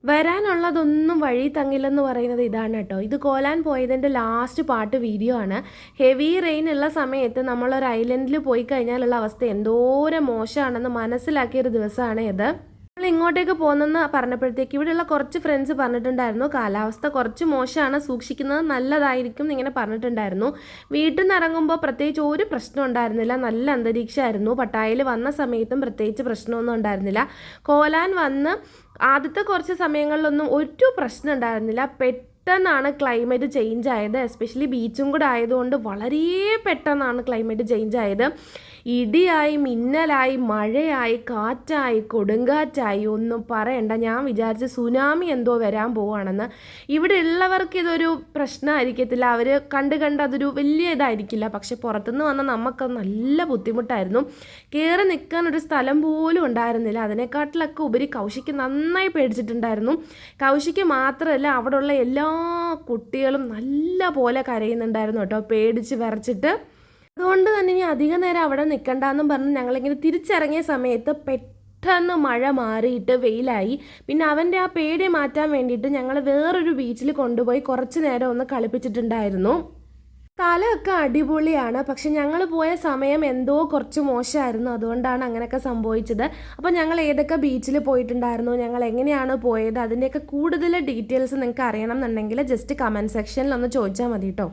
വരാനുള്ളതൊന്നും വഴി തങ്ങില്ലെന്ന് പറയുന്നത് ഇതാണ് കേട്ടോ. ഇത് കോലാൻ പോയതിൻ്റെ ലാസ്റ്റ് പാർട്ട് വീഡിയോ ആണ്. ഹെവി റെയിൻ ഉള്ള സമയത്ത് നമ്മളൊരു ഐലൻഡിൽ പോയി കഴിഞ്ഞാലുള്ള അവസ്ഥ എന്തോരം മോശമാണെന്ന് മനസ്സിലാക്കിയൊരു ദിവസമാണ് ഇത്. നമ്മൾ ഇങ്ങോട്ടേക്ക് പോകുന്നെന്ന് പറഞ്ഞപ്പോഴത്തേക്ക് ഇവിടെയുള്ള കുറച്ച് ഫ്രണ്ട്സ് പറഞ്ഞിട്ടുണ്ടായിരുന്നു കാലാവസ്ഥ കുറച്ച് മോശമാണ്, സൂക്ഷിക്കുന്നത് നല്ലതായിരിക്കും എന്നിങ്ങനെ പറഞ്ഞിട്ടുണ്ടായിരുന്നു. വീട്ടിൽ നിന്ന് ഇറങ്ങുമ്പോൾ പ്രത്യേകിച്ച് ഒരു പ്രശ്നം ഉണ്ടായിരുന്നില്ല, നല്ല അന്തരീക്ഷമായിരുന്നു. പട്ടായയിൽ വന്ന സമയത്തും പ്രത്യേകിച്ച് പ്രശ്നമൊന്നും ഉണ്ടായിരുന്നില്ല. കോലാൻ വന്ന് ആദ്യത്തെ കുറച്ച് സമയങ്ങളിലൊന്നും ഒരു പ്രശ്നം ഉണ്ടായിരുന്നില്ല. പെട്ടെന്നാണ് ക്ലൈമറ്റ് ചേഞ്ച് ആയത്. എസ്പെഷ്യലി ബീച്ചും കൂടെ ആയതുകൊണ്ട് വളരെ പെട്ടെന്നാണ് ക്ലൈമറ്റ് ചേഞ്ച് ആയത്. ഇടിയായി, മിന്നലായി, മഴയായി, കാറ്റായി, കൊടുങ്കാറ്റായി, ഒന്നും പറയണ്ട. ഞാൻ വിചാരിച്ച് സുനാമി എന്തോ വരാൻ പോവുകയാണെന്ന്. ഇവിടെ ഉള്ളവർക്ക് ഇതൊരു പ്രശ്നമായിരിക്കത്തില്ല, അവർ കണ്ട് അതൊരു വലിയ ഇതായിരിക്കില്ല. പക്ഷെ പുറത്തുനിന്ന് വന്ന നമുക്ക് നല്ല ബുദ്ധിമുട്ടായിരുന്നു. കയറി നിൽക്കാൻ ഒരു സ്ഥലം പോലും ഉണ്ടായിരുന്നില്ല. അതിനെക്കാട്ടിലൊക്കെ ഉപരി കൗശിക്ക് നന്നായി പേടിച്ചിട്ടുണ്ടായിരുന്നു. കൗശിക്ക് മാത്രമല്ല, അവിടെയുള്ള എല്ലാ കുട്ടികളും നല്ല പോലെ കരയുന്നുണ്ടായിരുന്നു കേട്ടോ, പേടിച്ച് വിറച്ചിട്ട്. അതുകൊണ്ട് തന്നെ ഇനി അധിക നേരം അവിടെ നിൽക്കണ്ടെന്നും പറഞ്ഞ് ഞങ്ങളിങ്ങനെ തിരിച്ചിറങ്ങിയ സമയത്ത് പെട്ടെന്ന് മഴ മാറിയിട്ട് വെയിലായി. പിന്നെ അവൻ്റെ ആ പേടി മാറ്റാൻ വേണ്ടിയിട്ട് ഞങ്ങൾ വേറൊരു ബീച്ചിൽ കൊണ്ടുപോയി കുറച്ച് നേരം ഒന്ന് കളിപ്പിച്ചിട്ടുണ്ടായിരുന്നു. സ്ഥലമൊക്കെ അടിപൊളിയാണ്, പക്ഷെ ഞങ്ങൾ പോയ സമയം എന്തോ കുറച്ച് മോശമായിരുന്നു. അതുകൊണ്ടാണ് അങ്ങനെയൊക്കെ സംഭവിച്ചത്. അപ്പോൾ ഞങ്ങൾ ഏതൊക്കെ ബീച്ചിൽ പോയിട്ടുണ്ടായിരുന്നു, ഞങ്ങൾ എങ്ങനെയാണ് പോയത്, അതിൻ്റെയൊക്കെ കൂടുതൽ ഡീറ്റെയിൽസ് നിങ്ങൾക്ക് അറിയണം എന്നുണ്ടെങ്കിൽ ജസ്റ്റ് കമൻറ്റ് സെക്ഷനിൽ ഒന്ന് ചോദിച്ചാൽ മതി കേട്ടോ.